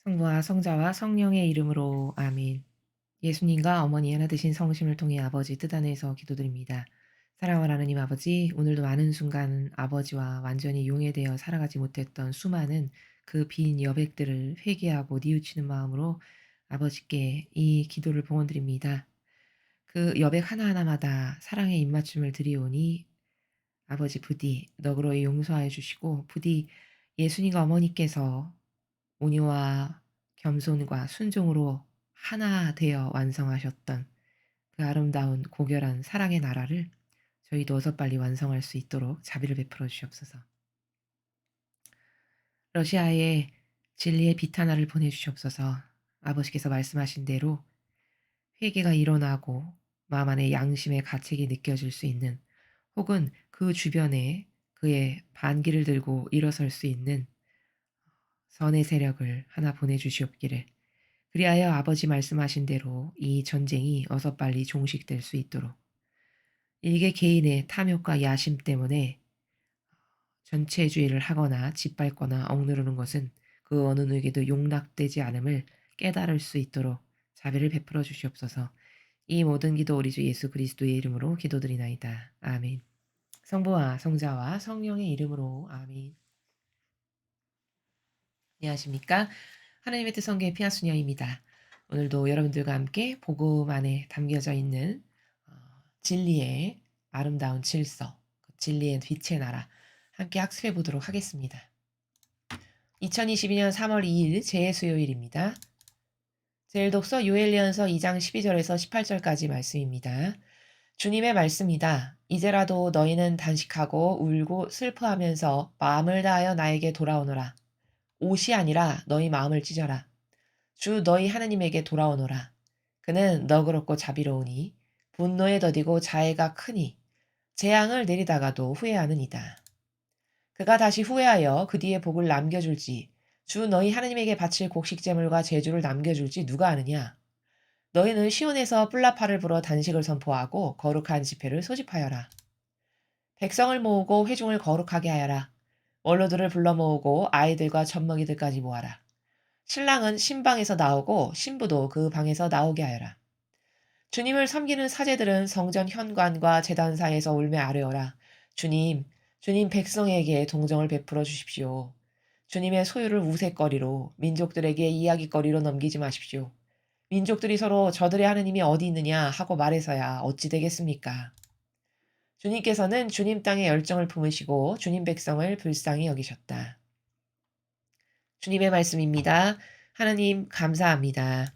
성부와 성자와 성령의 이름으로 아멘. 예수님과 어머니 하나 되신 성심을 통해 아버지 뜻 안에서 기도드립니다. 사랑하는 하나님 아버지, 오늘도 많은 순간 아버지와 완전히 용해되어 살아가지 못했던 수많은 그 빈 여백들을 회개하고 뉘우치는 마음으로 아버지께 이 기도를 봉헌드립니다. 그 여백 하나하나마다 사랑의 입맞춤을 드리오니 아버지 부디 너그러이 용서하여 주시고 부디 예수님과 어머니께서 온유와 겸손과 순종으로 하나 되어 완성하셨던 그 아름다운 고결한 사랑의 나라를 저희도 어서 빨리 완성할 수 있도록 자비를 베풀어 주시옵소서. 러시아에 진리의 빛 하나를 보내주시옵소서. 아버지께서 말씀하신 대로 회개가 일어나고 마음 안에 양심의 가책이 느껴질 수 있는, 혹은 그 주변에 그의 반기를 들고 일어설 수 있는 선의 세력을 하나 보내주시옵기를, 그리하여 아버지 말씀하신 대로 이 전쟁이 어서 빨리 종식될 수 있도록, 일개 개인의 탐욕과 야심 때문에 전체주의를 하거나 짓밟거나 억누르는 것은 그 어느 누구에게도 용납되지 않음을 깨달을 수 있도록 자비를 베풀어 주시옵소서. 이 모든 기도 우리 주 예수 그리스도의 이름으로 기도드리나이다. 아멘. 성부와 성자와 성령의 이름으로 아멘. 안녕하십니까? 하나님의 뜻 성교의 피아수녀입니다. 오늘도 여러분들과 함께 복음 안에 담겨져 있는 진리의 아름다운 질서, 진리의 빛의 나라 함께 학습해 보도록 하겠습니다. 2022년 3월 2일 재수요일입니다. 제일독서 요엘예언서 2장 12절에서 18절까지 말씀입니다. 주님의 말씀이다. 이제라도 너희는 단식하고 울고 슬퍼하면서 마음을 다하여 나에게 돌아오너라. 옷이 아니라 너희 마음을 찢어라. 주 너희 하나님에게 돌아오너라. 그는 너그럽고 자비로우니 분노에 더디고 자애가 크니 재앙을 내리다가도 후회하는 이다. 그가 다시 후회하여 그 뒤에 복을 남겨줄지 주 너희 하나님에게 바칠 곡식제물과 제주를 남겨줄지 누가 아느냐. 너희는 시온에서 뿔라파를 불어 단식을 선포하고 거룩한 집회를 소집하여라. 백성을 모으고 회중을 거룩하게 하여라. 원로들을 불러 모으고 아이들과 젖먹이들까지 모아라. 신랑은 신방에서 나오고 신부도 그 방에서 나오게 하여라. 주님을 섬기는 사제들은 성전 현관과 제단상에서 울며 아뢰어라. 주님, 주님 백성에게 동정을 베풀어 주십시오. 주님의 소유를 우색거리로 민족들에게 이야기거리로 넘기지 마십시오. 민족들이 서로 저들의 하느님이 어디 있느냐 하고 말해서야 어찌 되겠습니까? 주님께서는 주님 땅에 열정을 품으시고 주님 백성을 불쌍히 여기셨다. 주님의 말씀입니다. 하나님 감사합니다.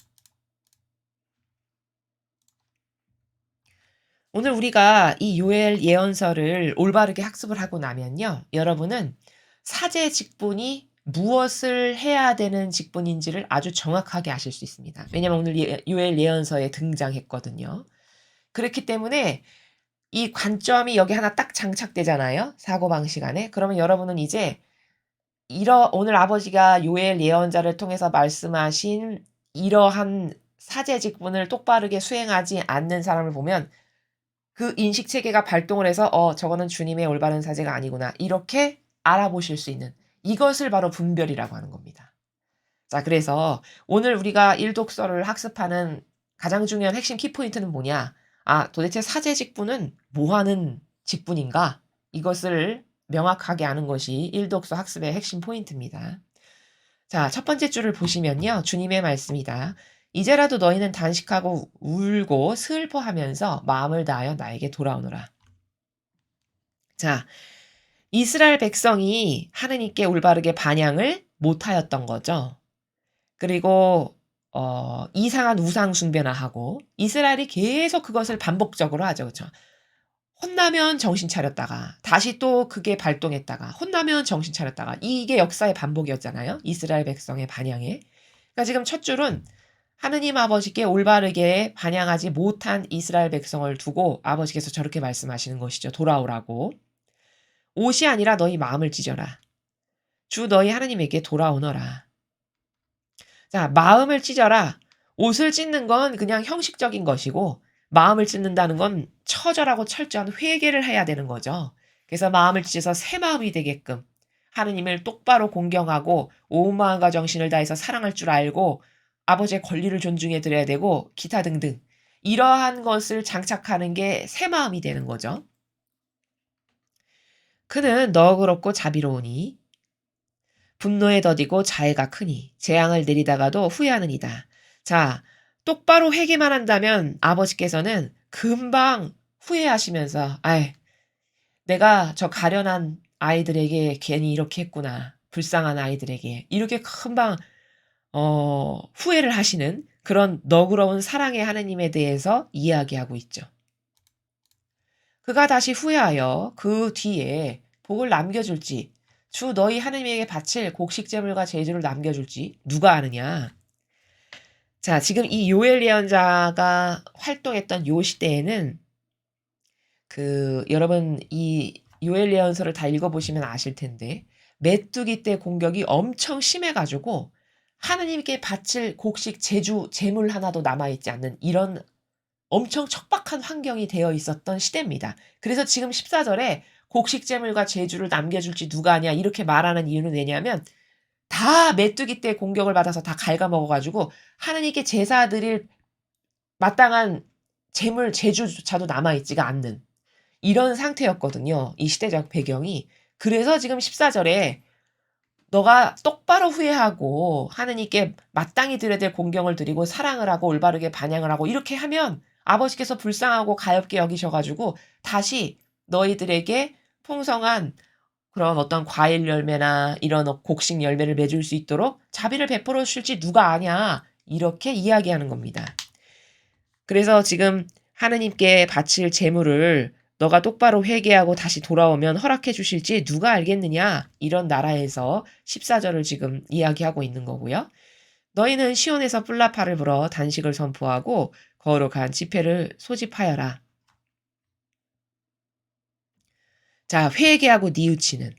오늘 우리가 이 요엘 예언서를 올바르게 학습을 하고 나면요, 여러분은 사제 직분이 무엇을 해야 되는 직분인지를 아주 정확하게 아실 수 있습니다. 왜냐하면 오늘 요엘 예언서에 등장했거든요. 그렇기 때문에 이 관점이 여기 하나 딱 장착되잖아요, 사고방식 안에. 그러면 여러분은 이제 오늘 아버지가 요엘 예언자를 통해서 말씀하신 이러한 사제 직분을 똑바르게 수행하지 않는 사람을 보면 그 인식 체계가 발동을 해서 저거는 주님의 올바른 사제가 아니구나, 이렇게 알아보실 수 있는, 이것을 바로 분별이라고 하는 겁니다. 자, 그래서 오늘 우리가 일독서를 학습하는 가장 중요한 핵심 키포인트는 뭐냐? 도대체 사제 직분은 뭐 하는 직분인가? 이것을 명확하게 아는 것이 일독서 학습의 핵심 포인트입니다. 자, 첫 번째 줄을 보시면요, 주님의 말씀이다. 이제라도 너희는 단식하고 울고 슬퍼하면서 마음을 다하여 나에게 돌아오너라. 자, 이스라엘 백성이 하느님께 올바르게 반향을 못하였던 거죠. 그리고 이상한 우상 숭배나 하고, 이스라엘이 계속 그것을 반복적으로 하죠. 그렇죠? 혼나면 정신 차렸다가 다시 또 그게 발동했다가 혼나면 정신 차렸다가, 이게 역사의 반복이었잖아요, 이스라엘 백성의 반향에. 그러니까 지금 첫 줄은 하느님 아버지께 올바르게 반향하지 못한 이스라엘 백성을 두고 아버지께서 저렇게 말씀하시는 것이죠. 돌아오라고. 옷이 아니라 너희 마음을 찢어라. 주 너희 하나님에게 돌아오너라. 자, 마음을 찢어라. 옷을 찢는 건 그냥 형식적인 것이고, 마음을 찢는다는 건 처절하고 철저한 회개를 해야 되는 거죠. 그래서 마음을 찢어서 새 마음이 되게끔, 하느님을 똑바로 공경하고 온 마음과 정신을 다해서 사랑할 줄 알고 아버지의 권리를 존중해 드려야 되고 기타 등등 이러한 것을 장착하는 게 새 마음이 되는 거죠. 그는 너그럽고 자비로우니 분노에 더디고 자애가 크니 재앙을 내리다가도 후회하느니다. 자, 똑바로 회개만 한다면 아버지께서는 금방 후회하시면서 아이, 내가 저 가련한 아이들에게 괜히 이렇게 했구나. 불쌍한 아이들에게 이렇게 금방 후회를 하시는 그런 너그러운 사랑의 하느님에 대해서 이야기하고 있죠. 그가 다시 후회하여 그 뒤에 복을 남겨줄지 주 너희 하느님에게 바칠 곡식제물과 제주를 남겨줄지 누가 아느냐. 자, 지금 이 요엘 예언자가 활동했던 요 시대에는 여러분 이 요엘 예언서를 다 읽어보시면 아실 텐데 메뚜기 때 공격이 엄청 심해가지고 하느님께 바칠 곡식 제주 제물 하나도 남아있지 않는 이런 엄청 척박한 환경이 되어 있었던 시대입니다. 그래서 지금 14절에 곡식제물과 제주를 남겨줄지 누가 하냐 이렇게 말하는 이유는 왜냐하면 다 메뚜기 때 공격을 받아서 다 갉아먹어가지고 하느님께 제사 드릴 마땅한 제물 제주조차도 남아있지가 않는 이런 상태였거든요. 이 시대적 배경이. 그래서 지금 14절에 너가 똑바로 후회하고 하느님께 마땅히 드려야 될 공경을 드리고 사랑을 하고 올바르게 반향을 하고 이렇게 하면 아버지께서 불쌍하고 가엾게 여기셔가지고 다시 너희들에게 풍성한 그런 어떤 과일 열매나 이런 곡식 열매를 맺을 수 있도록 자비를 베풀어 주실지 누가 아냐 이렇게 이야기하는 겁니다. 그래서 지금 하느님께 바칠 제물을 너가 똑바로 회개하고 다시 돌아오면 허락해 주실지 누가 알겠느냐 이런 나라에서 14절을 지금 이야기하고 있는 거고요. 너희는 시온에서 뿔라파를 불어 단식을 선포하고 거룩한 집회를 소집하여라. 자, 회개하고 뉘우치는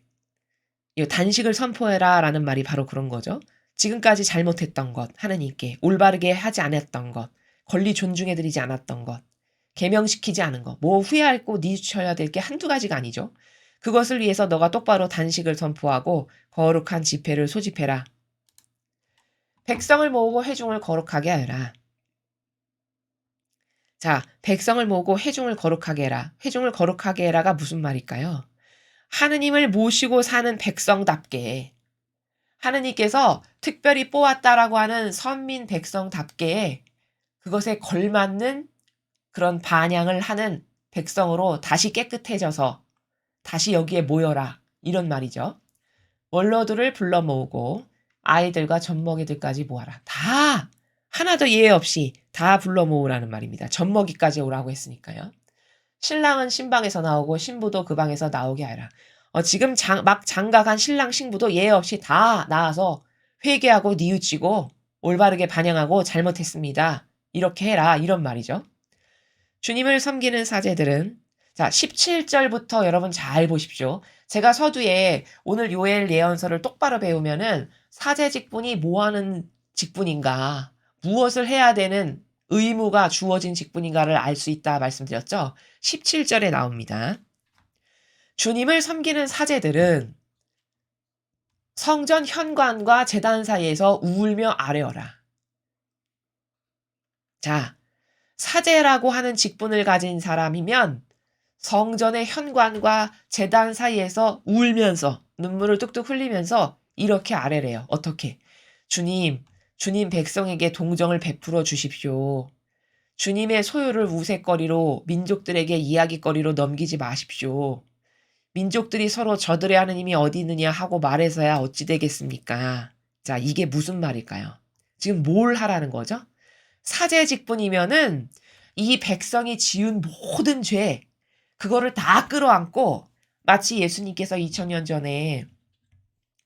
이 단식을 선포해라 라는 말이 바로 그런 거죠. 지금까지 잘못했던 것, 하느님께 올바르게 하지 않았던 것, 권리 존중해드리지 않았던 것, 계명시키지 않은 것, 뭐 후회하고 뉘우쳐야 될 게 한두 가지가 아니죠. 그것을 위해서 너가 똑바로 단식을 선포하고 거룩한 집회를 소집해라. 백성을 모으고 회중을 거룩하게 하여라. 자, 백성을 모으고 회중을 거룩하게 해라. 회중을 거룩하게 해라가 무슨 말일까요? 하느님을 모시고 사는 백성답게 하느님께서 특별히 뽑았다라고 하는 선민 백성답게 그것에 걸맞는 그런 반향을 하는 백성으로 다시 깨끗해져서 다시 여기에 모여라. 이런 말이죠. 원로들을 불러 모으고 아이들과 젖먹이들까지 모아라. 다 하나도 예외 없이 다 불러 모으라는 말입니다. 젖먹이까지 오라고 했으니까요. 신랑은 신방에서 나오고 신부도 그 방에서 나오게 하라. 지금 막 장가간 신랑 신부도 예외 없이 다 나와서 회개하고 뉘우치고 올바르게 반영하고 잘못했습니다. 이렇게 해라. 이런 말이죠. 주님을 섬기는 사제들은 자 17절부터 여러분 잘 보십시오. 제가 서두에 오늘 요엘 예언서를 똑바로 배우면은 사제 직분이 뭐 하는 직분인가 무엇을 해야 되는 의무가 주어진 직분인가를 알 수 있다 말씀드렸죠. 17절에 나옵니다. 주님을 섬기는 사제들은 성전 현관과 제단 사이에서 울며 아뢰어라. 자, 사제라고 하는 직분을 가진 사람이면 성전의 현관과 제단 사이에서 울면서 눈물을 뚝뚝 흘리면서 이렇게 아뢰래요. 어떻게? 주님 백성에게 동정을 베풀어 주십시오. 주님의 소유를 우색거리로 민족들에게 이야기거리로 넘기지 마십시오. 민족들이 서로 저들의 하느님이 어디 있느냐 하고 말해서야 어찌 되겠습니까? 자, 이게 무슨 말일까요? 지금 뭘 하라는 거죠? 사제 직분이면은 이 백성이 지은 모든 죄, 그거를 다 끌어안고 마치 예수님께서 2000년 전에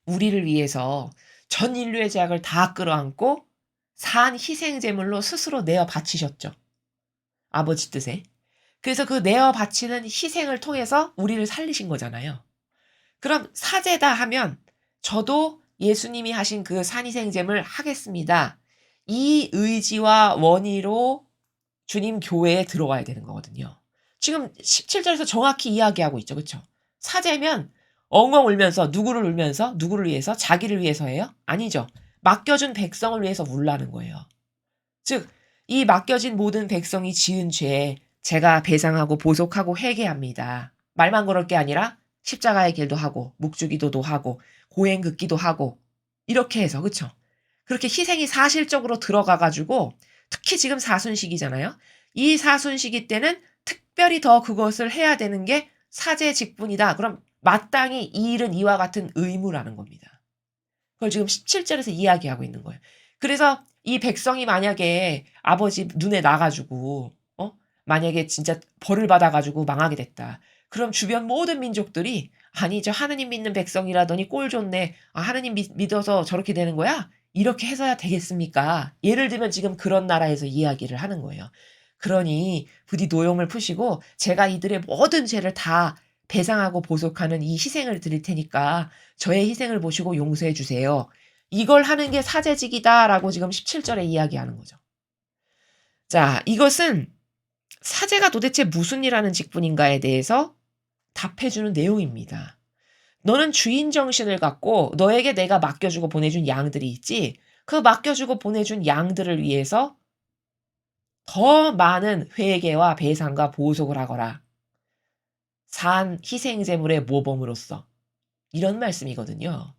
우리를 위해서 전 인류의 죄악을 다 끌어안고 산 희생제물로 스스로 내어 바치셨죠. 아버지 뜻에. 그래서 그 내어 바치는 희생을 통해서 우리를 살리신 거잖아요. 그럼 사제다 하면 저도 예수님이 하신 그 산희생제물 하겠습니다. 이 의지와 원의로 주님 교회에 들어와야 되는 거거든요. 지금 17절에서 정확히 이야기하고 있죠. 그렇죠? 사제면 엉엉 울면서 누구를 울면서? 누구를 위해서? 자기를 위해서예요? 아니죠. 맡겨준 백성을 위해서 울라는 거예요. 즉 이 맡겨진 모든 백성이 지은 죄 제가 배상하고 보속하고 회개합니다. 말만 그럴 게 아니라 십자가의 길도 하고 묵주기도도 하고 고행긋기도 하고 이렇게 해서 그쵸? 그렇게 희생이 사실적으로 들어가 가지고 특히 지금 사순시기잖아요. 이 사순시기 때는 특별히 더 그것을 해야 되는 게 사제 직분이다. 그럼 마땅히 이 일은 이와 같은 의무라는 겁니다. 그걸 지금 17절에서 이야기하고 있는 거예요. 그래서 이 백성이 만약에 아버지 눈에 나 가지고 만약에 진짜 벌을 받아 가지고 망하게 됐다. 그럼 주변 모든 민족들이 '아니 저 하느님 믿는 백성이라더니 꼴 좋네. 아 하느님 믿어서 저렇게 되는 거야?' 이렇게 해서야 되겠습니까? 예를 들면 지금 그런 나라에서 이야기를 하는 거예요. 그러니 부디 노여움을 푸시고 제가 이들의 모든 죄를 다 배상하고 보속하는 이 희생을 드릴 테니까 저의 희생을 보시고 용서해 주세요. 이걸 하는 게 사제직이다라고 지금 17절에 이야기하는 거죠. 자, 이것은 사제가 도대체 무슨 일 하는 직분인가에 대해서 답해 주는 내용입니다. 너는 주인 정신을 갖고 너에게 내가 맡겨주고 보내준 양들이 있지. 그 맡겨주고 보내준 양들을 위해서 더 많은 회개와 배상과 보속을 하거라. 산 희생제물의 모범으로서. 이런 말씀이거든요.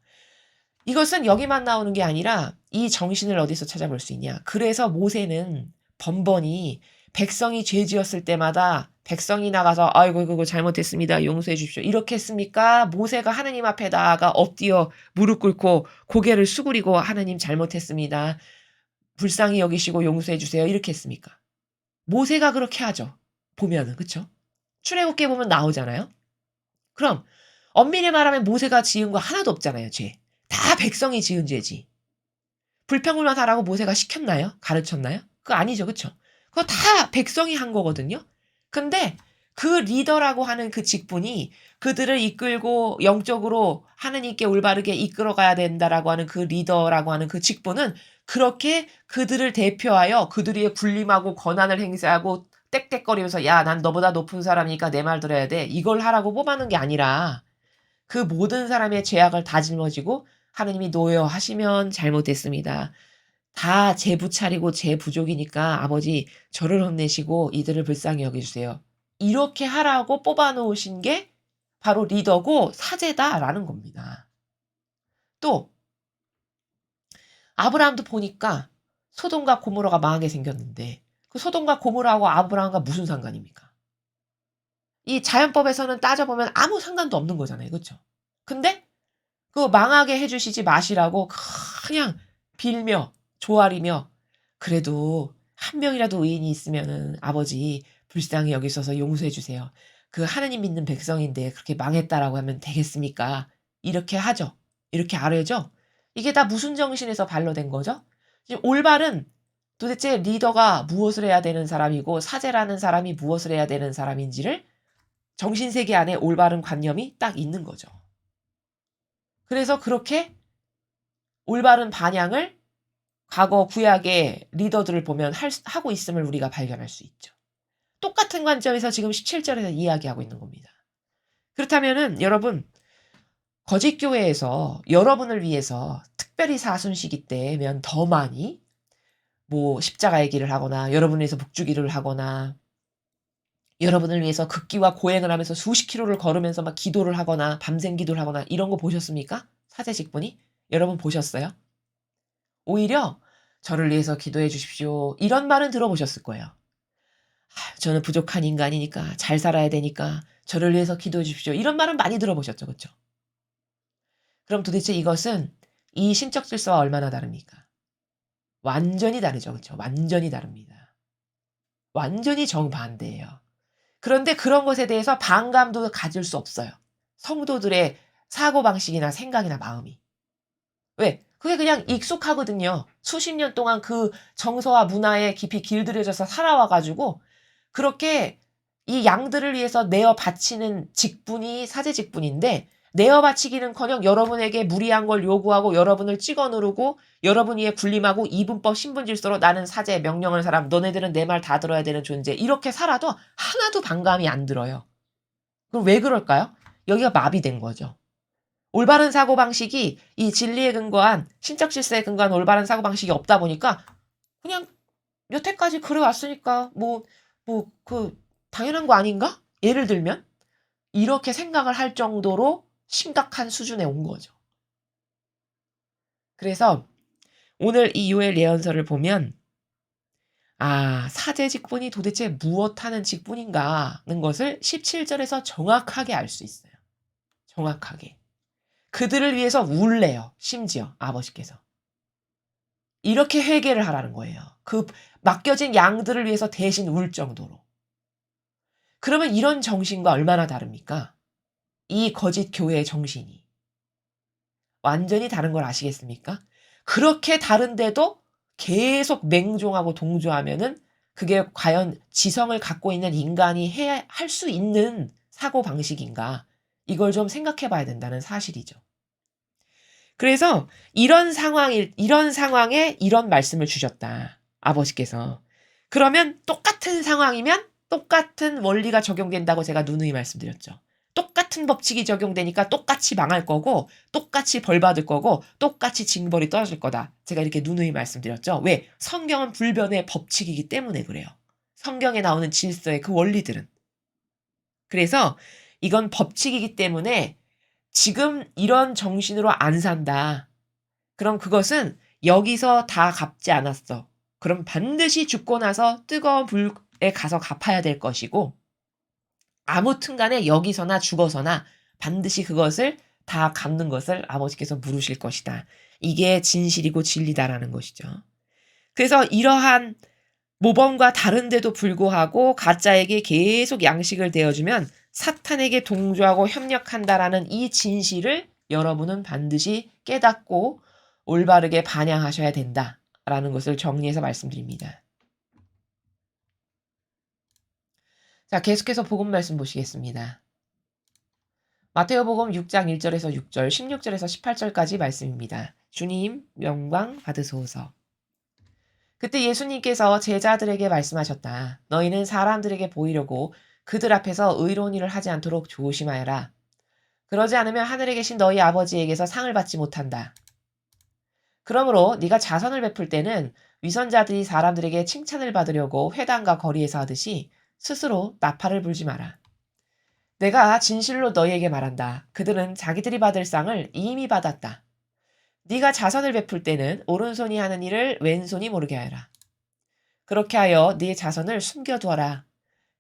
이것은 여기만 나오는 게 아니라 이 정신을 어디서 찾아볼 수 있냐. 그래서 모세는 번번이 백성이 죄 지었을 때마다 백성이 나가서 아이고 그거 잘못했습니다. 용서해 주십시오. 이렇게 했습니까? 모세가 하느님 앞에 나아가 엎드려 무릎 꿇고 고개를 수그리고 하느님 잘못했습니다. 불쌍히 여기시고 용서해 주세요. 이렇게 했습니까? 모세가 그렇게 하죠. 보면은 그쵸? 출애굽기에 보면 나오잖아요. 그럼 엄밀히 말하면 모세가 지은 거 하나도 없잖아요, 죄. 다 백성이 지은 죄지. 불평불만 하라고 모세가 시켰나요? 가르쳤나요? 그거 아니죠. 그쵸? 그거 다 백성이 한 거거든요. 근데 그 리더라고 하는 그 직분이 그들을 이끌고 영적으로 하느님께 올바르게 이끌어가야 된다라고 하는 그 리더라고 하는 그 직분은 그렇게 그들을 대표하여 그들이 군림하고 권한을 행사하고 떽떽거리면서 야, 난 너보다 높은 사람이니까 내 말 들어야 돼. 이걸 하라고 뽑아놓은 게 아니라 그 모든 사람의 죄악을 다 짊어지고 하느님이 노여하시면 잘못했습니다. 다 제 부차리고 제 부족이니까 아버지 저를 혼내시고 이들을 불쌍히 여겨주세요. 이렇게 하라고 뽑아 놓으신 게 바로 리더고 사제다라는 겁니다. 또 아브라함도 보니까 소돔과 고모라가 망하게 생겼는데 그 소돔과 고모라하고 아브라함과 무슨 상관입니까? 이 자연법에서는 따져보면 아무 상관도 없는 거잖아요. 그쵸? 근데 그 망하게 해 주시지 마시라고 그냥 빌며 조아리며 그래도 한 명이라도 의인이 있으면은 아버지 불쌍히 여기셔서 용서해 주세요. 그 하느님 믿는 백성인데 그렇게 망했다라고 하면 되겠습니까? 이렇게 하죠. 이렇게 아뢰죠. 이게 다 무슨 정신에서 반로된 거죠? 지금 올바른 도대체 리더가 무엇을 해야 되는 사람이고 사제라는 사람이 무엇을 해야 되는 사람인지를 정신세계 안에 올바른 관념이 딱 있는 거죠. 그래서 그렇게 올바른 반향을 과거 구약의 리더들을 보면 하고 있음을 우리가 발견할 수 있죠. 똑같은 관점에서 지금 17절에서 이야기하고 있는 겁니다. 그렇다면은 여러분 거짓 교회에서 여러분을 위해서 특별히 사순시기 때면 더 많이 뭐 십자가의 길을 하거나 여러분을 위해서 묵주기를 하거나 여러분을 위해서 극기와 고행을 하면서 수십 킬로를 걸으면서 막 기도를 하거나 밤샘 기도를 하거나 이런 거 보셨습니까? 사제 직분이? 여러분 보셨어요? 오히려 "저를 위해서 기도해 주십시오." 이런 말은 들어보셨을 거예요. 저는 부족한 인간이니까 잘 살아야 되니까 저를 위해서 기도해 주십시오." 이런 말은 많이 들어보셨죠. 그쵸? 그럼 도대체 이것은 이 신적 질서와 얼마나 다릅니까? 완전히 다르죠. 그쵸? 완전히 다릅니다. 완전히 정반대예요. 그런데 그런 것에 대해서 반감도 가질 수 없어요. 성도들의 사고방식이나 생각이나 마음이. 왜? 그게 그냥 익숙하거든요. 수십 년 동안 그 정서와 문화에 깊이 길들여져서 살아와 가지고 그렇게 이 양들을 위해서 내어 바치는 직분이 사제 직분인데 내어 바치기는커녕 여러분에게 무리한 걸 요구하고 여러분을 찍어 누르고 여러분 위에 군림하고 이분법 신분질서로 나는 사제 명령하는 사람 너네들은 내 말 다 들어야 되는 존재 이렇게 살아도 하나도 반감이 안 들어요. 그럼 왜 그럴까요? 여기가 마비된 거죠. 올바른 사고방식이 이 진리에 근거한 신적 질서에 근거한 올바른 사고방식이 없다 보니까 그냥 여태까지 그래 왔으니까 당연한 거 아닌가? 예를 들면 이렇게 생각을 할 정도로 심각한 수준에 온 거죠. 그래서 오늘 이 요엘 예언서를 보면 사제 직분이 도대체 무엇하는 직분인가 하는 것을 17절에서 정확하게 알 수 있어요. 정확하게. 그들을 위해서 울래요. 심지어 아버지께서. 이렇게 회개를 하라는 거예요. 그 맡겨진 양들을 위해서 대신 울 정도로. 그러면 이런 정신과 얼마나 다릅니까? 이 거짓 교회의 정신이. 완전히 다른 걸 아시겠습니까? 그렇게 다른데도 계속 맹종하고 동조하면은 그게 과연 지성을 갖고 있는 인간이 할 수 있는 사고방식인가? 이걸 좀 생각해 봐야 된다는 사실이죠. 그래서 이런 상황에 이런 말씀을 주셨다. 아버지께서. 그러면 똑같은 상황이면 똑같은 원리가 적용된다고 제가 누누이 말씀드렸죠. 똑같은 법칙이 적용되니까 똑같이 망할 거고 똑같이 벌 받을 거고 똑같이 징벌이 떨어질 거다. 제가 이렇게 누누이 말씀드렸죠. 왜? 성경은 불변의 법칙이기 때문에 그래요. 성경에 나오는 질서의 그 원리들은. 그래서 이건 법칙이기 때문에 지금 이런 정신으로 안 산다. 그럼 그것은 여기서 다 갚지 않았어. 그럼 반드시 죽고 나서 뜨거운 불에 가서 갚아야 될 것이고 아무튼 간에 여기서나 죽어서나 반드시 그것을 다 갚는 것을 아버지께서 물으실 것이다. 이게 진실이고 진리다라는 것이죠. 그래서 이러한 모범과 다른데도 불구하고 가짜에게 계속 양식을 대어주면 사탄에게 동조하고 협력한다라는 이 진실을 여러분은 반드시 깨닫고 올바르게 반영하셔야 된다라는 것을 정리해서 말씀드립니다. 자, 계속해서 복음 말씀 보시겠습니다. 마태오복음 6장 1절에서 6절, 16절에서 18절까지 말씀입니다. 주님 영광 받으소서. 그때 예수님께서 제자들에게 말씀하셨다. 너희는 사람들에게 보이려고 그들 앞에서 의로운 일을 하지 않도록 조심하여라. 그러지 않으면 하늘에 계신 너희 아버지에게서 상을 받지 못한다. 그러므로 네가 자선을 베풀 때는 위선자들이 사람들에게 칭찬을 받으려고 회당과 거리에서 하듯이 스스로 나팔을 불지 마라. 내가 진실로 너희에게 말한다. 그들은 자기들이 받을 상을 이미 받았다. 네가 자선을 베풀 때는 오른손이 하는 일을 왼손이 모르게 하여라. 그렇게 하여 네 자선을 숨겨두어라.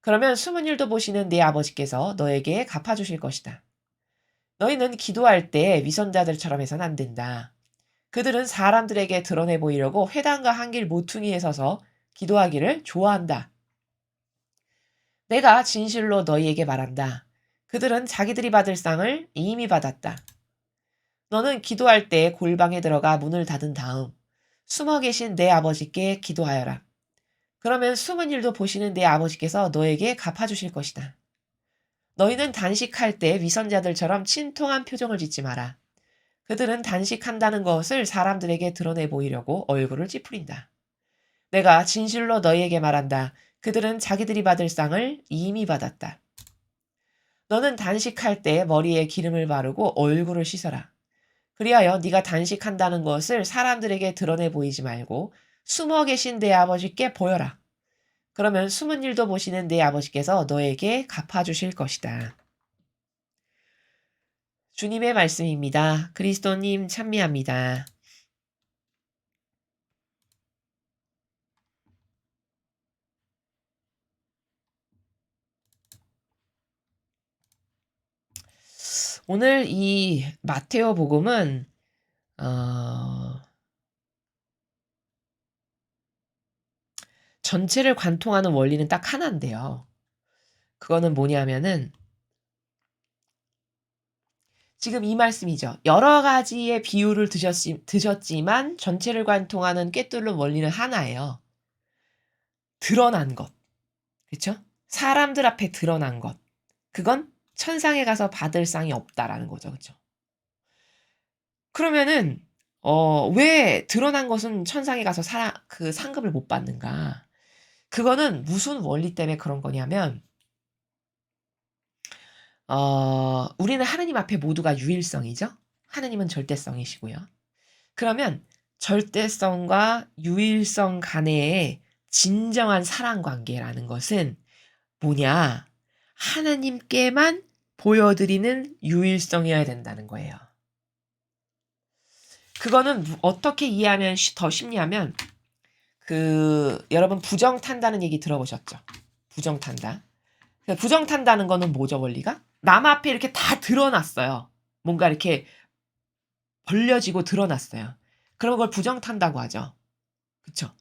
그러면 숨은 일도 보시는 네 아버지께서 너에게 갚아주실 것이다. 너희는 기도할 때 위선자들처럼 해서는 안 된다. 그들은 사람들에게 드러내 보이려고 회당과 한길 모퉁이에 서서 기도하기를 좋아한다. 내가 진실로 너희에게 말한다. 그들은 자기들이 받을 상을 이미 받았다. 너는 기도할 때 골방에 들어가 문을 닫은 다음 숨어 계신 내 아버지께 기도하여라. 그러면 숨은 일도 보시는 내 아버지께서 너에게 갚아주실 것이다. 너희는 단식할 때 위선자들처럼 친통한 표정을 짓지 마라. 그들은 단식한다는 것을 사람들에게 드러내 보이려고 얼굴을 찌푸린다. 내가 진실로 너희에게 말한다. 그들은 자기들이 받을 상을 이미 받았다. 너는 단식할 때 머리에 기름을 바르고 얼굴을 씻어라. 그리하여 네가 단식한다는 것을 사람들에게 드러내 보이지 말고 숨어 계신 내 아버지께 보여라. 그러면 숨은 일도 보시는 내 아버지께서 너에게 갚아주실 것이다. 주님의 말씀입니다. 그리스도님 찬미합니다. 오늘 이 마테오 복음은 전체를 관통하는 원리는 딱 하나인데요. 그거는 뭐냐면은 지금 이 말씀이죠. 여러 가지의 비유를 드셨지만 전체를 관통하는 꿰뚫는 원리는 하나예요. 드러난 것. 그렇죠? 사람들 앞에 드러난 것. 그건 천상에 가서 받을 상이 없다라는 거죠. 그렇죠? 그러면은 왜 드러난 것은 천상에 가서 그 상급을 못 받는가? 그거는 무슨 원리 때문에 그런 거냐면 우리는 하느님 앞에 모두가 유일성이죠. 하느님은 절대성이시고요. 그러면 절대성과 유일성 간의 진정한 사랑 관계라는 것은 뭐냐? 하나님께만 보여드리는 유일성이어야 된다는 거예요. 그거는 어떻게 이해하면 더 쉽냐면 여러분 부정 탄다는 얘기 들어보셨죠? 부정 탄다. 부정 탄다는 거는 뭐죠, 원리가? 남 앞에 이렇게 다 드러났어요. 뭔가 이렇게 벌려지고 드러났어요. 그런 걸 부정 탄다고 하죠. 그쵸?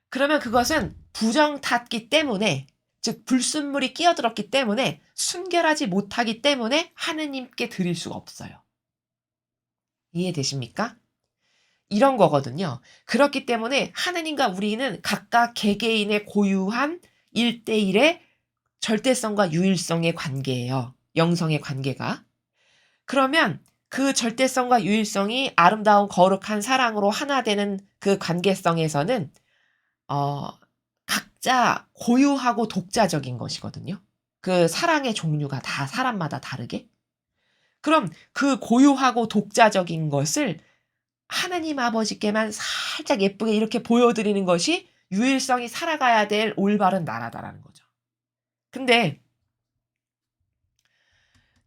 그러면 그것은 부정 탔기 때문에, 즉 불순물이 끼어들었기 때문에 순결하지 못하기 때문에 하느님께 드릴 수가 없어요. 이해되십니까? 이런 거거든요. 그렇기 때문에 하느님과 우리는 각각 개개인의 고유한 1대1의 절대성과 유일성의 관계예요. 영성의 관계가. 그러면 그 절대성과 유일성이 아름다운 거룩한 사랑으로 하나 되는 그 관계성에서는 각자 고유하고 독자적인 것이거든요. 그 사랑의 종류가 다 사람마다 다르게. 그럼 그 고유하고 독자적인 것을 하나님 아버지께만 살짝 예쁘게 이렇게 보여드리는 것이 유일성이 살아가야 될 올바른 나라다라는 거죠. 근데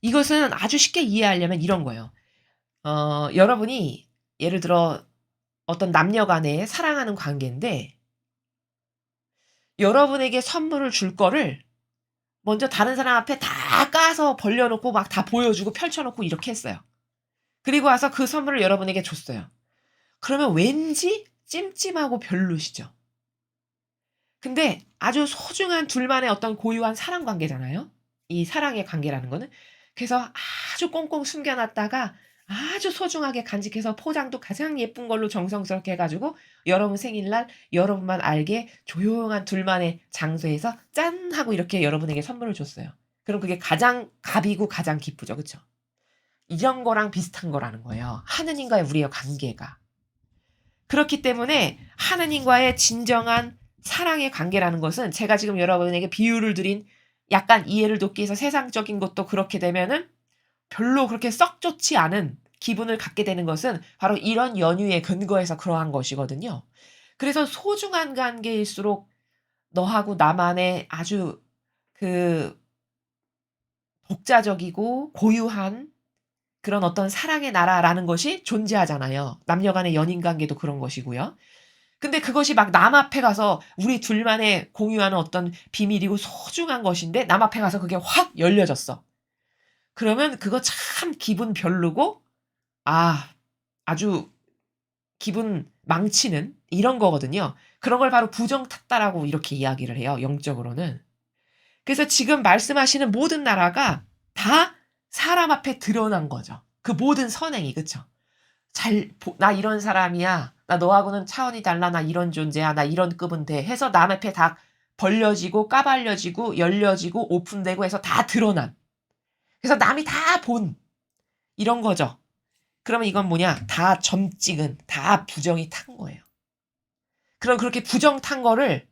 이것은 아주 쉽게 이해하려면 이런 거예요. 여러분이 예를 들어 어떤 남녀 간에 사랑하는 관계인데 여러분에게 선물을 줄 거를 먼저 다른 사람 앞에 다 까서 벌려놓고 막 다 보여주고 펼쳐놓고 이렇게 했어요. 그리고 와서 그 선물을 여러분에게 줬어요. 그러면 왠지 찜찜하고 별로시죠. 근데 아주 소중한 둘만의 어떤 고유한 사랑 관계잖아요. 이 사랑의 관계라는 거는. 그래서 아주 꽁꽁 숨겨놨다가 아주 소중하게 간직해서 포장도 가장 예쁜 걸로 정성스럽게 해가지고 여러분 생일날 여러분만 알게 조용한 둘만의 장소에서 짠 하고 이렇게 여러분에게 선물을 줬어요. 그럼 그게 가장 값이고 가장 기쁘죠. 그쵸? 이런 거랑 비슷한 거라는 거예요. 하느님과의 우리의 관계가. 그렇기 때문에 하느님과의 진정한 사랑의 관계라는 것은 제가 지금 여러분에게 비유를 드린 약간 이해를 돕기 위해서 세상적인 것도 그렇게 되면은 별로 그렇게 썩 좋지 않은 기분을 갖게 되는 것은 바로 이런 연유에 근거해서 그러한 것이거든요. 그래서 소중한 관계일수록 너하고 나만의 아주 그 독자적이고 고유한 그런 어떤 사랑의 나라라는 것이 존재하잖아요. 남녀 간의 연인 관계도 그런 것이고요. 근데 그것이 막 남 앞에 가서 우리 둘만의 공유하는 어떤 비밀이고 소중한 것인데 남 앞에 가서 그게 확 열려졌어. 그러면 그거 참 기분 별로고 아주 기분 망치는 이런 거거든요. 그런 걸 바로 부정탔다라고 이렇게 이야기를 해요. 영적으로는. 그래서 지금 말씀하시는 모든 나라가 다 사람 앞에 드러난 거죠. 그 모든 선행이. 그쵸? 나 이런 사람이야. 나 너하고는 차원이 달라. 나 이런 존재야. 나 이런 급은 돼. 해서 남 앞에 다 벌려지고 까발려지고 열려지고 오픈되고 해서 다 드러난. 그래서 남이 다 본. 이런 거죠. 그러면 이건 뭐냐? 다 점 찍은, 다 부정이 탄 거예요. 그럼 그렇게 부정 탄 거를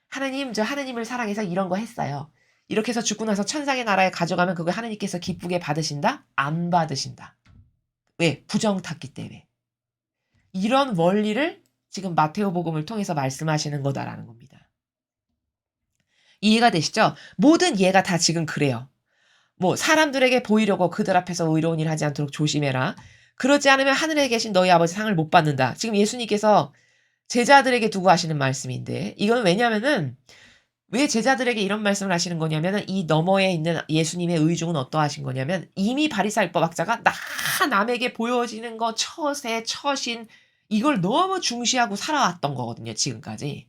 하느님을 사랑해서 이런 거 했어요. 이렇게 해서 죽고 나서 천상의 나라에 가져가면 그걸 하느님께서 기쁘게 받으신다? 안 받으신다. 왜? 부정 탔기 때문에. 이런 원리를 지금 마테오복음을 통해서 말씀하시는 거다라는 겁니다. 이해가 되시죠? 모든 예가 다 지금 그래요. 뭐 사람들에게 보이려고 그들 앞에서 의로운 일 하지 않도록 조심해라. 그러지 않으면 하늘에 계신 너희 아버지 상을 못 받는다. 지금 예수님께서 제자들에게 두고 하시는 말씀인데 이건 왜냐면은 왜 제자들에게 이런 말씀을 하시는 거냐면은 이 너머에 있는 예수님의 의중은 어떠하신 거냐면 이미 바리사이법 학자가 남에게 보여지는 거 처세 처신 이걸 너무 중시하고 살아왔던 거거든요. 지금까지.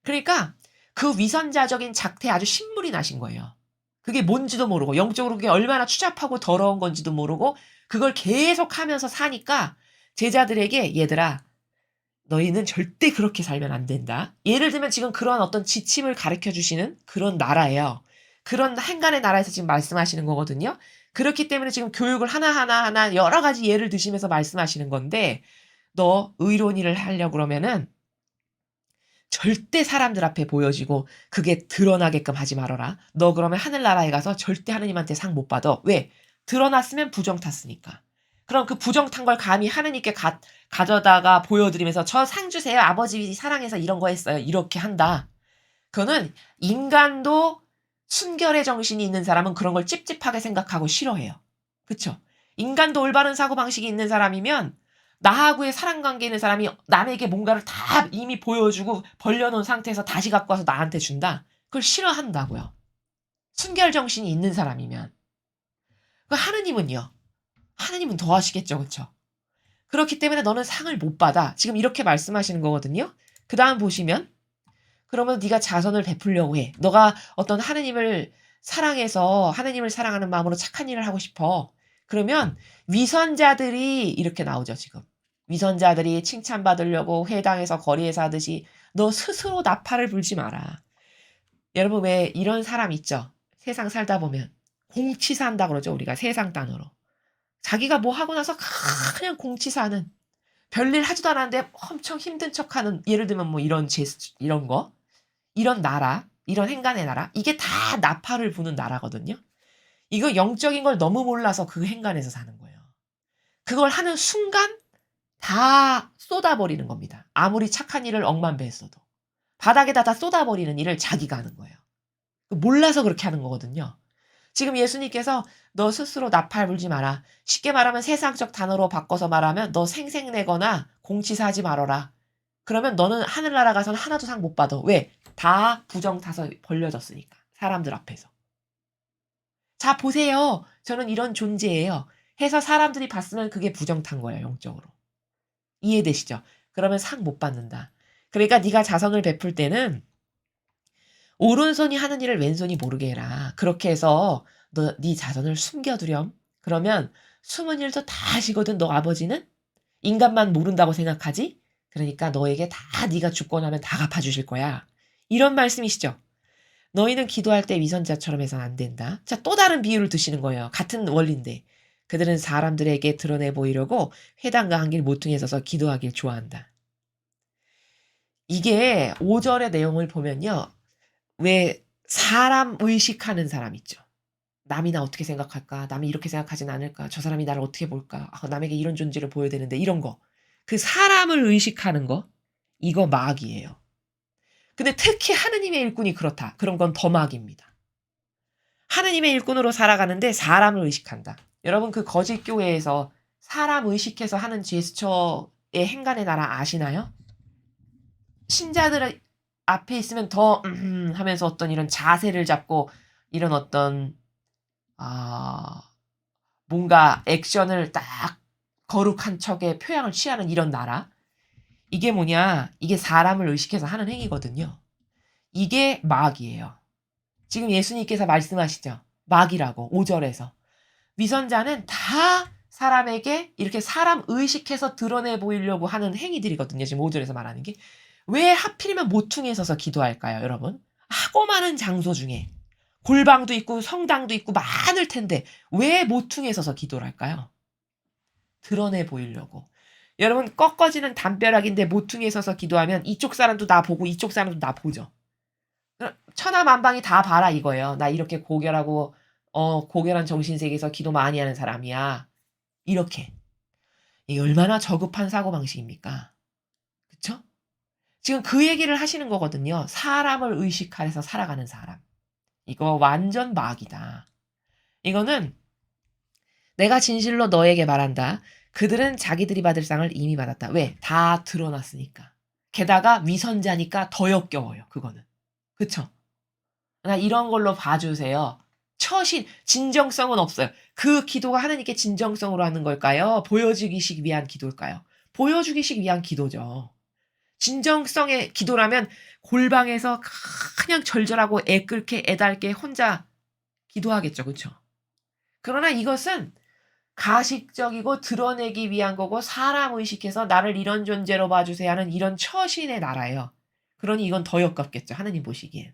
그러니까 그 위선자적인 작태에 아주 신물이 나신 거예요. 그게 뭔지도 모르고 영적으로 그게 얼마나 추잡하고 더러운 건지도 모르고 그걸 계속 하면서 사니까 제자들에게 얘들아 너희는 절대 그렇게 살면 안 된다. 예를 들면 지금 그런 어떤 지침을 가르쳐 주시는 그런 나라예요. 그런 행간의 나라에서 지금 말씀하시는 거거든요. 그렇기 때문에 지금 교육을 하나하나 여러 가지 예를 드시면서 말씀하시는 건데 너 의로운 일을 하려고 그러면은 절대 사람들 앞에 보여지고 그게 드러나게끔 하지 말아라. 너 그러면 하늘나라에 가서 절대 하느님한테 상 못 받아. 왜? 드러났으면 부정 탔으니까. 그럼 그 부정 탄 걸 감히 하느님께 가져다가 보여드리면서 "저 상 주세요. 아버지 사랑해서 이런 거 했어요." 이렇게 한다. 그거는 인간도 순결의 정신이 있는 사람은 그런 걸 찝찝하게 생각하고 싫어해요. 그쵸? 인간도 올바른 사고방식이 있는 사람이면 나하고의 사람 관계 있는 사람이 남에게 뭔가를 다 이미 보여주고 벌려놓은 상태에서 다시 갖고 와서 나한테 준다? 그걸 싫어한다고요. 순결 정신이 있는 사람이면. 그 하느님은요? 하느님은 더 하시겠죠. 그쵸? 그렇기 때문에 너는 상을 못 받아. 지금 이렇게 말씀하시는 거거든요. 그다음 보시면 그러면 네가 자선을 베풀려고 해. 너가 어떤 하느님을 사랑해서 하느님을 사랑하는 마음으로 착한 일을 하고 싶어. 그러면 위선자들이 이렇게 나오죠, 지금. 위선자들이 칭찬받으려고 회당에서 거리에서 하듯이 너 스스로 나팔을 불지 마라. 여러분 왜 이런 사람 있죠? 세상 살다 보면 공치사한다 그러죠, 우리가 세상 단어로. 자기가 뭐 하고 나서 그냥 공치사하는 별일 하지도 않았는데 엄청 힘든 척하는 예를 들면 뭐 이런 제스처 이런 거 이런 나라, 이런 행간의 나라, 이게 다 나팔을 부는 나라거든요. 이거 영적인 걸 너무 몰라서 그 행간에서 사는 거예요. 그걸 하는 순간 다 쏟아버리는 겁니다. 아무리 착한 일을 억만배했어도. 바닥에다 다 쏟아버리는 일을 자기가 하는 거예요. 몰라서 그렇게 하는 거거든요. 지금 예수님께서 너 스스로 나팔 불지 마라. 쉽게 말하면 세상적 단어로 바꿔서 말하면 너 생색내거나 공치사하지 말어라. 그러면 너는 하늘나라 가서는 하나도 상 못 받아. 왜? 다 부정 타서 벌려졌으니까. 사람들 앞에서. 자, 보세요. 저는 이런 존재예요. 해서 사람들이 봤으면 그게 부정 탄 거예요, 영적으로. 이해되시죠? 그러면 상 못 받는다. 그러니까 네가 자선을 베풀 때는 오른손이 하는 일을 왼손이 모르게 해라. 그렇게 해서 네 자선을 숨겨두렴. 그러면 숨은 일도 다 하시거든. 너 아버지는 인간만 모른다고 생각하지? 그러니까 너에게 다 네가 죽고 나면 다 갚아주실 거야. 이런 말씀이시죠. 너희는 기도할 때 위선자처럼 해서는 안 된다. 자, 또 다른 비유를 드시는 거예요. 같은 원리인데. 그들은 사람들에게 드러내 보이려고 회당과 한 길 모퉁이에 서서 기도하길 좋아한다. 이게 5절의 내용을 보면요. 왜 사람 의식하는 사람 있죠. 남이 나 어떻게 생각할까? 남이 이렇게 생각하진 않을까? 저 사람이 나를 어떻게 볼까? 남에게 이런 존재를 보여야 되는데 이런 거. 그 사람을 의식하는 거. 이거 마귀예요. 근데 특히 하느님의 일꾼이 그렇다. 그런 건 더 마귀입니다. 하느님의 일꾼으로 살아가는데 사람을 의식한다. 여러분 그 거짓 교회에서 사람 의식해서 하는 제스처의 행간의 나라 아시나요? 신자들 앞에 있으면 더 하면서 어떤 이런 자세를 잡고 이런 어떤 뭔가 액션을 딱 거룩한 척의 표양을 취하는 이런 나라. 이게 뭐냐? 이게 사람을 의식해서 하는 행위거든요. 이게 마귀예요. 지금 예수님께서 말씀하시죠. 마귀라고 5절에서. 위선자는 다 사람에게 이렇게 사람 의식해서 드러내 보이려고 하는 행위들이거든요. 지금 5절에서 말하는 게. 왜 하필이면 모퉁이에 서서 기도할까요, 여러분? 하고 많은 장소 중에. 골방도 있고 성당도 있고 많을 텐데 왜 모퉁이에 서서 기도를 할까요? 드러내 보이려고. 여러분 꺾어지는 담벼락인데 모퉁이에 서서 기도하면 이쪽 사람도 나 보고 이쪽 사람도 나 보죠. 천하만방이 다 봐라 이거예요. 나 이렇게 고결하고 고결한 정신세계에서 기도 많이 하는 사람이야. 이렇게. 이게 얼마나 저급한 사고방식입니까? 그쵸? 지금 그 얘기를 하시는 거거든요. 사람을 의식해서 살아가는 사람. 이거 완전 마귀다. 이거는 내가 진실로 너에게 말한다. 그들은 자기들이 받을 상을 이미 받았다. 왜? 다 드러났으니까. 게다가 위선자니까 더 역겨워요. 그거는. 그쵸? 나 이런 걸로 봐주세요. 처신, 진정성은 없어요. 그 기도가 하나님께 진정성으로 하는 걸까요? 보여주기식 위한 기도일까요? 보여주기식 위한 기도죠. 진정성의 기도라면 골방에서 그냥 절절하고 애끓게 애달게 혼자 기도하겠죠. 그렇죠? 그러나 이것은 가식적이고 드러내기 위한 거고 사람 의식해서 나를 이런 존재로 봐주세요 하는 이런 처신의 나라예요. 그러니 이건 더 역겹겠죠. 하느님 보시기엔.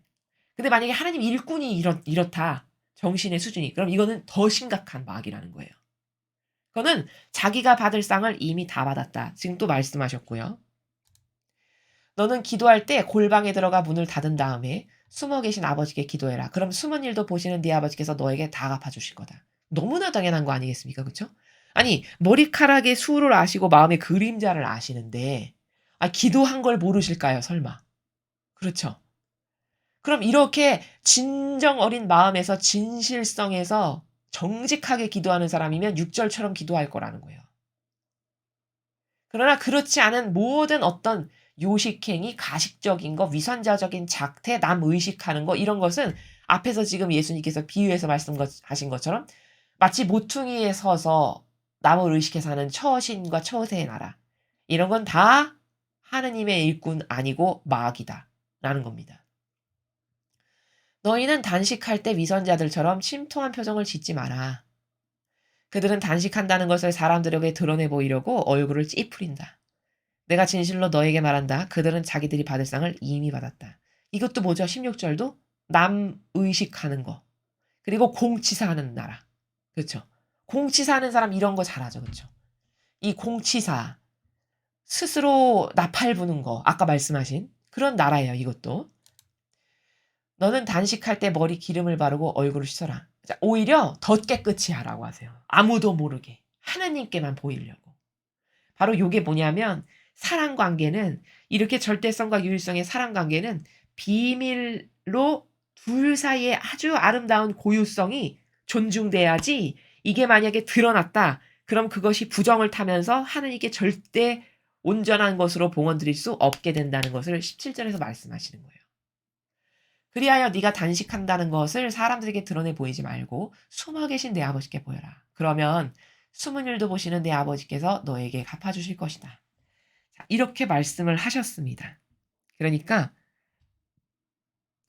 근데 만약에 하느님 일꾼이 이렇다. 정신의 수준이. 그럼 이거는 더 심각한 마귀라는 거예요. 그거는 자기가 받을 상을 이미 다 받았다. 지금 또 말씀하셨고요. 너는 기도할 때 골방에 들어가 문을 닫은 다음에 숨어 계신 아버지께 기도해라. 그럼 숨은 일도 보시는 네 아버지께서 너에게 다 갚아주실 거다. 너무나 당연한 거 아니겠습니까? 그렇죠? 아니 머리카락의 수를 아시고 마음의 그림자를 아시는데 기도한 걸 모르실까요 설마? 그렇죠. 그럼 이렇게 진정 어린 마음에서 진실성에서 정직하게 기도하는 사람이면 6 절처럼 기도할 거라는 거예요. 그러나 그렇지 않은 모든 어떤 요식행위, 가식적인 거, 위선자적인 작태, 남 의식하는 거 이런 것은 앞에서 지금 예수님께서 비유해서 말씀하신 것처럼 마치 모퉁이에 서서 남을 의식해서 하는 처신과 처세의 나라. 이런 건 다 하느님의 일꾼 아니고 마귀다라는 겁니다. 너희는 단식할 때 위선자들처럼 침통한 표정을 짓지 마라. 그들은 단식한다는 것을 사람들에게 드러내 보이려고 얼굴을 찌푸린다. 내가 진실로 너에게 말한다. 그들은 자기들이 받을 상을 이미 받았다. 이것도 뭐죠? 16절도 남 의식하는 거. 그리고 공치사하는 나라. 그렇죠? 공치사하는 사람 이런 거 잘하죠. 그렇죠? 이 공치사 스스로 나팔 부는 거 아까 말씀하신 그런 나라예요. 이것도. 너는 단식할 때 머리 기름을 바르고 얼굴을 씻어라. 자, 오히려 더 깨끗이 하라고 하세요. 아무도 모르게. 하나님께만 보이려고. 바로 요게 뭐냐면 사랑 관계는 이렇게 절대성과 유일성의 사랑 관계는 비밀로 둘 사이에 아주 아름다운 고유성이 존중돼야지 이게 만약에 드러났다. 그럼 그것이 부정을 타면서 하느님께 절대 온전한 것으로 봉헌 드릴 수 없게 된다는 것을 17절에서 말씀하시는 거예요. 그리하여 네가 단식한다는 것을 사람들에게 드러내 보이지 말고 숨어 계신 내 아버지께 보여라. 그러면 숨은 일도 보시는 내 아버지께서 너에게 갚아주실 것이다. 자, 이렇게 말씀을 하셨습니다. 그러니까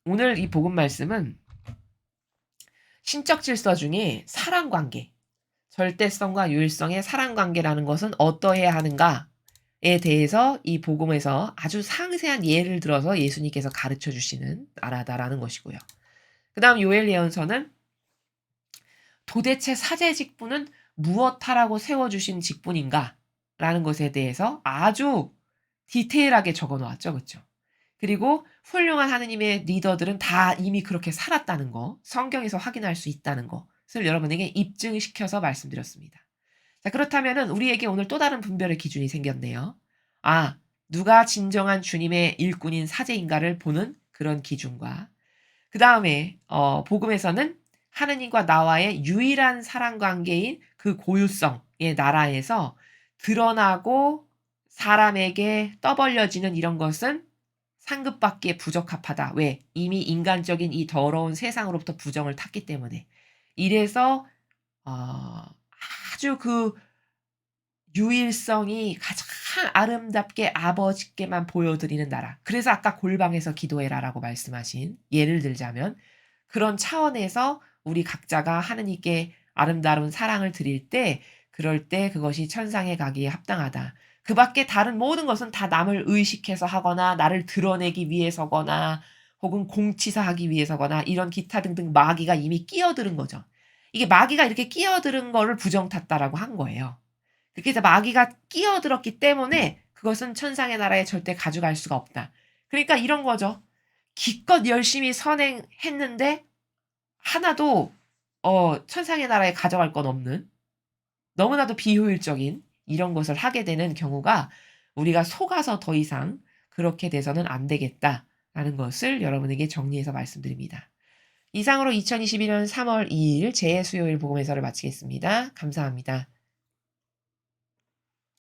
오늘 이 복음 말씀은 신적 질서 중에 사랑 관계, 절대성과 유일성의 사랑 관계라는 것은 어떠해야 하는가에 대해서 이 복음에서 아주 상세한 예를 들어서 예수님께서 가르쳐 주시는 나라다라는 것이고요. 그 다음 요엘 예언서는 도대체 사제 직분은 무엇하라고 세워주신 직분인가? 라는 것에 대해서 아주 디테일하게 적어 놓았죠. 그렇죠? 그리고 훌륭한 하느님의 리더들은 다 이미 그렇게 살았다는 거, 성경에서 확인할 수 있다는 것을 여러분에게 입증시켜서 말씀드렸습니다. 자, 그렇다면은 우리에게 오늘 또 다른 분별의 기준이 생겼네요. 누가 진정한 주님의 일꾼인 사제인가를 보는 그런 기준과 그 다음에 복음에서는 하느님과 나와의 유일한 사랑 관계인 그 고유성의 나라에서 드러나고 사람에게 떠벌려지는 이런 것은 상급받기에 부적합하다. 왜? 이미 인간적인 이 더러운 세상으로부터 부정을 탔기 때문에. 이래서 아주 그 유일성이 가장 아름답게 아버지께만 보여드리는 나라. 그래서 아까 골방에서 기도해라라고 말씀하신 예를 들자면 그런 차원에서 우리 각자가 하느님께 아름다운 사랑을 드릴 때 그럴 때 그것이 천상에 가기에 합당하다. 그 밖에 다른 모든 것은 다 남을 의식해서 하거나 나를 드러내기 위해서거나 혹은 공치사하기 위해서거나 이런 기타 등등 마귀가 이미 끼어들은 거죠. 이게 마귀가 이렇게 끼어들은 거를 부정탔다라고 한 거예요. 그렇게 해서 마귀가 끼어들었기 때문에 그것은 천상의 나라에 절대 가져갈 수가 없다. 그러니까 이런 거죠. 기껏 열심히 선행했는데 하나도 천상의 나라에 가져갈 건 없는 너무나도 비효율적인 이런 것을 하게 되는 경우가 우리가 속아서 더 이상 그렇게 돼서는 안 되겠다라는 것을 여러분에게 정리해서 말씀드립니다. 이상으로 2021년 3월 2일 재수요일 복음회설을 마치겠습니다. 감사합니다.